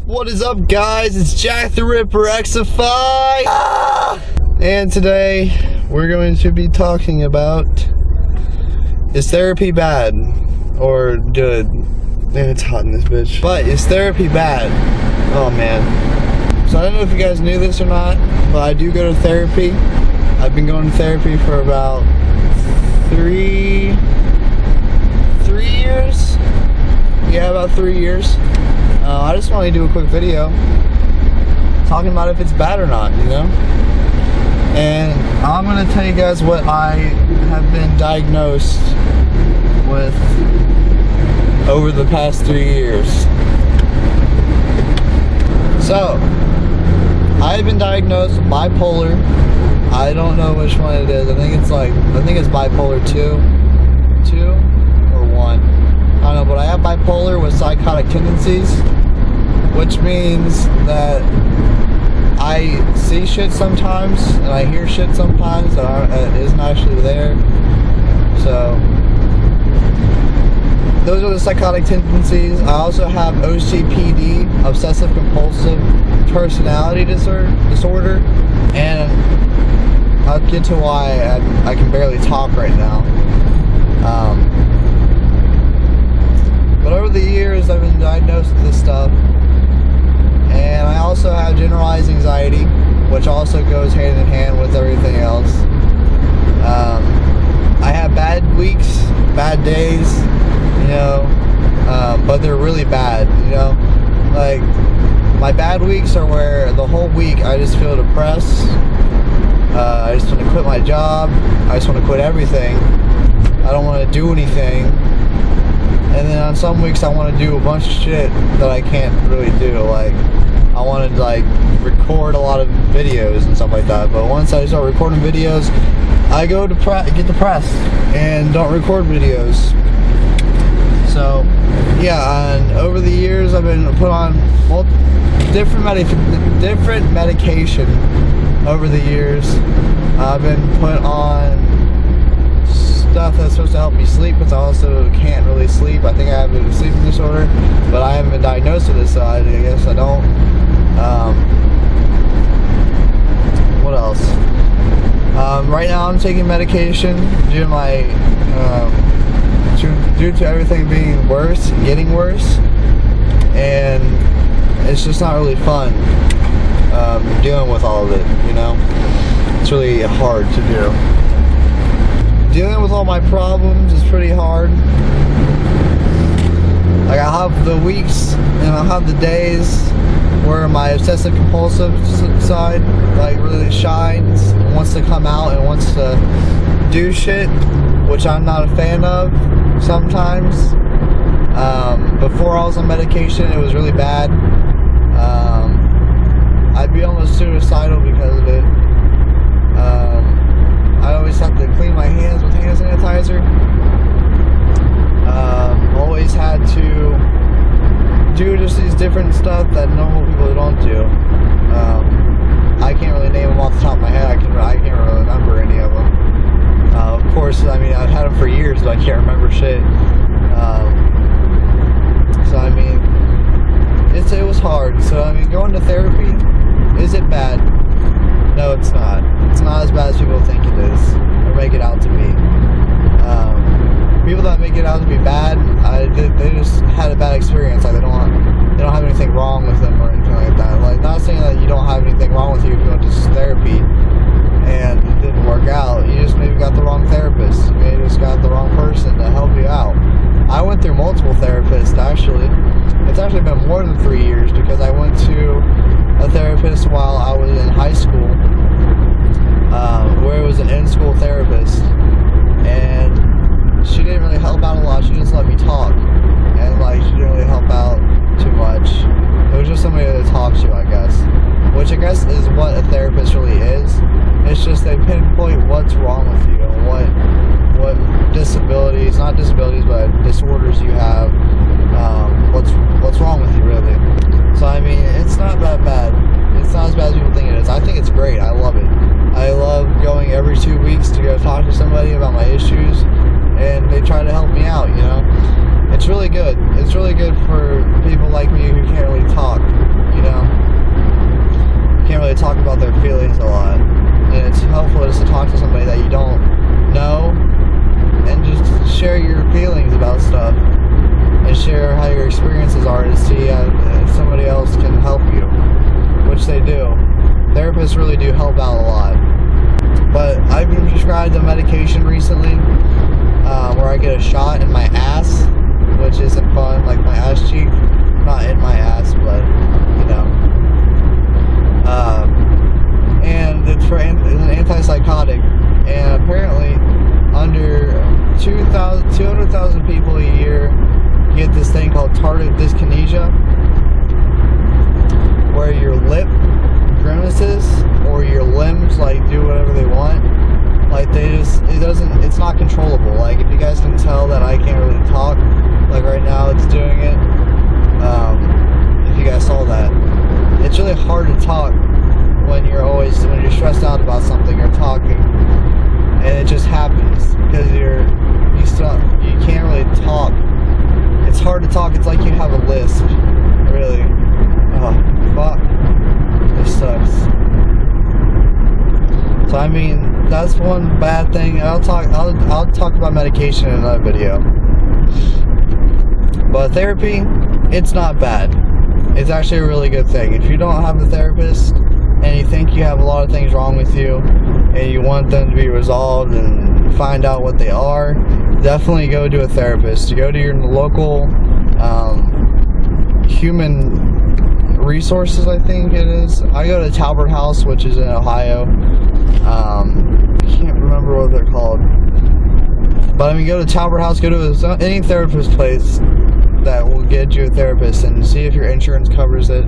What is up, guys? It's JackTheRipperXify, and today we're going to be talking about, is therapy bad or good? Man, it's hot in this bitch. But is therapy bad? Oh man. So I don't know if you guys knew this or not, but I do go to therapy. I've been going to therapy for about three years. Yeah, about 3 years. I just want to do a quick video talking about if it's bad or not, you know? And I'm going to tell you guys what I have been diagnosed with over the past 3 years. So, I've been diagnosed with bipolar. I don't know which one it is. I think it's bipolar 2 or 1. I don't know, but I have bipolar with psychotic tendencies, which means that I see shit sometimes and I hear shit sometimes that isn't actually there. So those are the psychotic tendencies. I also have OCPD, obsessive compulsive personality disorder, and I'll get to why I can barely talk right now. But over the years, I've been diagnosed with this stuff, and I also have generalized anxiety, which also goes hand in hand with everything else. I have bad weeks, bad days, you know, but they're really bad, you know. Like, my bad weeks are where the whole week I just feel depressed. I just want to quit my job. I just want to quit everything. I don't want to do anything. And then on some weeks I want to do a bunch of shit that I can't really do. Like, I want to record a lot of videos and stuff like that. But once I start recording videos, I get depressed and don't record videos. So yeah, and over the years I've been put on different medication. Over the years I've been put on stuff that's supposed to help me sleep, because I also can't really sleep. I think I have a sleeping disorder, but I haven't been diagnosed with this, so I guess I don't. What else? Right now I'm taking medication due to everything being worse, getting worse, and it's just not really fun dealing with all of it, you know? It's really hard to do. Dealing with all my problems is pretty hard. Like, I have the weeks and I have the days where my obsessive compulsive side really shines and wants to come out and wants to do shit, which I'm not a fan of sometimes. Before I was on medication, it was really bad. I'd be almost suicidal because of it. I always have to clean my hands with hand sanitizer. Always had to do just these different stuff that normal people don't do. I can't really name them off the top of my head. I can't really remember any of them. Of course, I mean, I've had them for years, but I can't remember shit. So I mean, it was hard. So I mean, going to therapy, is it bad? No, it's not. It's not as bad as people think it is, or make it out to be. People that make it out to be bad, they just had a bad experience. Like, they don't have anything wrong with them or anything like that. Like, not saying that you don't have anything wrong with you if you went to therapy and it didn't work out. You just maybe got the wrong therapist. You maybe just got the wrong person to help you out. I went through multiple therapists, actually. It's actually been more than 3 years, because I went to a therapist while I was in high school, where it was an in-school therapist, and she didn't really help out a lot. She just let me talk, and she didn't really help out too much. It was just somebody to talk to, I guess, which I guess is what a therapist really is. It's just they pinpoint what's wrong with you and what disabilities, not disabilities, but disorders you have. What's wrong with you, really. So I mean, it's not that bad. It's not as bad as people think it is. I think it's great. I love it. I love going every 2 weeks to go talk to somebody about my issues, and they try to help me out, you know? It's really good. It's really good for people like me who can't really talk. can't really talk about their feelings a lot. And it's helpful just to talk to somebody that you don't know and just share your feelings about stuff and share how your experiences are to see if somebody else can help you, which they do. Therapists really do help out a lot. But I've been prescribed a medication recently where I get a shot in my ass, which isn't fun, like my ass cheek. Not in my ass, but you know. And it's an antipsychotic, and apparently under 200,000 people a year get this thing called tardive dyskinesia, where your lip grimaces or your limbs like do whatever they want. Like it's not controllable. Like if you guys can tell that I can't really talk, like right now it's doing it. If you guys saw that, it's really hard to talk when you're stressed out about something. You're talking, and it just happens because you can't really talk. It's hard to talk. It's like you have a lisp. Really. Oh, fuck. This sucks. So I mean, that's one bad thing. I'll talk about medication in another video. But therapy, it's not bad. It's actually a really good thing. If you don't have a therapist and you think you have a lot of things wrong with you and you want them to be resolved and find out what they are, definitely go to a therapist. Go to your local human resources, I think it is. I go to Talbot House, which is in Ohio. I can't remember what they're called. But I mean, go to Talbot House, go to any therapist place that will get you a therapist and see if your insurance covers it.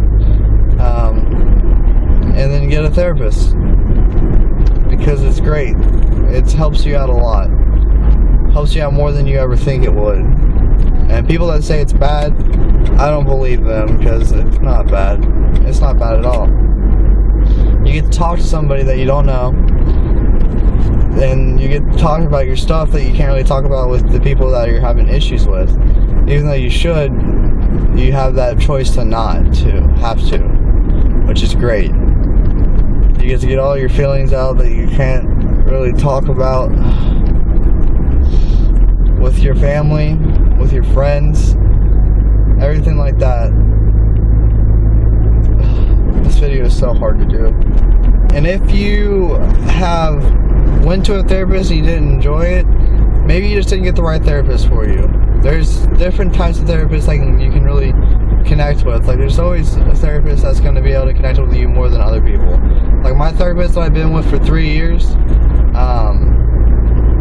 And then get a therapist. Because it's great. It helps you out a lot. Helps you out more than you ever think it would. And people that say it's bad, I don't believe them, because it's not bad. It's not bad at all. You get to talk to somebody that you don't know, and you get to talk about your stuff that you can't really talk about with the people that you're having issues with. Even though you should, you have that choice to not to have to, which is great. You get to get all your feelings out that you can't really talk about with your family, with your friends, everything like that. This video is so hard to do. And if you went to a therapist and you didn't enjoy it, maybe you just didn't get the right therapist for you. There's different types of therapists you can really connect with. Like there's always a therapist that's going to be able to connect with you more than other people. Like my therapist that I've been with for 3 years,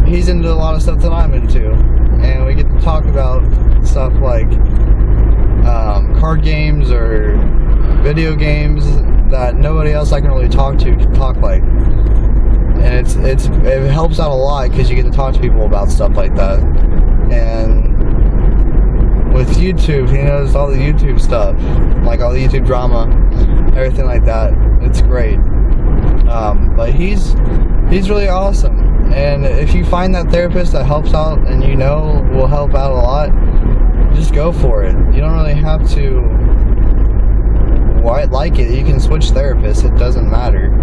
he's into a lot of stuff that I'm into, and we get to talk about stuff like card games or video games that nobody else I can really talk to can talk like. And it helps out a lot because you get to talk to people about stuff like that. And with YouTube, he knows all the YouTube stuff, like all the YouTube drama, everything like that. It's great. But he's really awesome. And if you find that therapist that helps out and you know will help out a lot, just go for it. You don't really have to like it. You can switch therapists. It doesn't matter.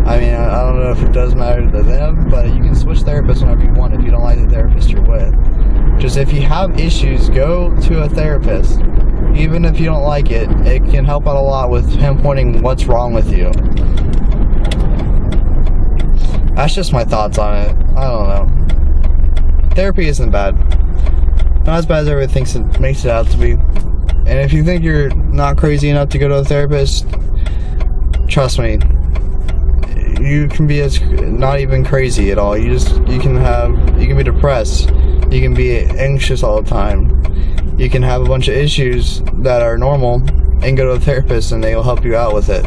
I mean, I don't know if it does matter to them, but you can switch therapists whenever you want if you don't like the therapist you're with. Just if you have issues, go to a therapist. Even if you don't like it, it can help out a lot with pinpointing what's wrong with you. That's just my thoughts on it. I don't know. Therapy isn't bad. Not as bad as everyone thinks it makes it out to be. And if you think you're not crazy enough to go to a therapist, trust me, you can be not even crazy at all. You can be depressed. You can be anxious all the time. You can have a bunch of issues that are normal and go to a therapist and they'll help you out with it.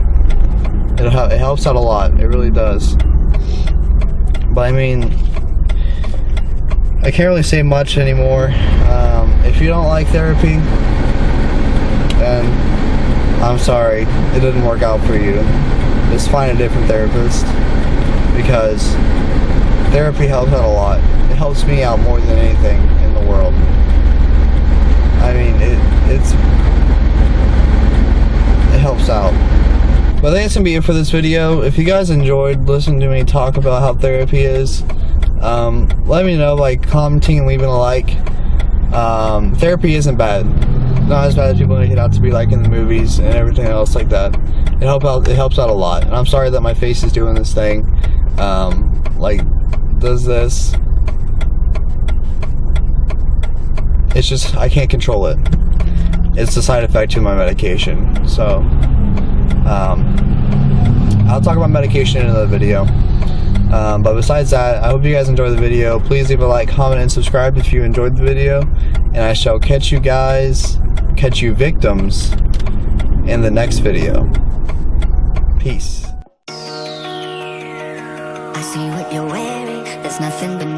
It helps out a lot. It really does. But I mean, I can't really say much anymore. If you don't like therapy, then I'm sorry, it didn't work out for you. Just find a different therapist, because therapy helps out a lot. It helps me out more than anything in the world. I mean, it helps out. But I think that's gonna be it for this video. If you guys enjoyed listening to me talk about how therapy is, let me know, like commenting and leaving a like. Therapy isn't bad. Not as bad as people make it out to be, like in the movies and everything else like that. It helps out a lot. And I'm sorry that my face is doing this thing. Like does this. It's just I can't control it. It's a side effect to my medication. So I'll talk about medication in another video. But besides that, I hope you guys enjoyed the video. Please leave a like, comment, and subscribe if you enjoyed the video. And I shall catch you victims, in the next video. Peace. I see what you're wearing. There's nothing but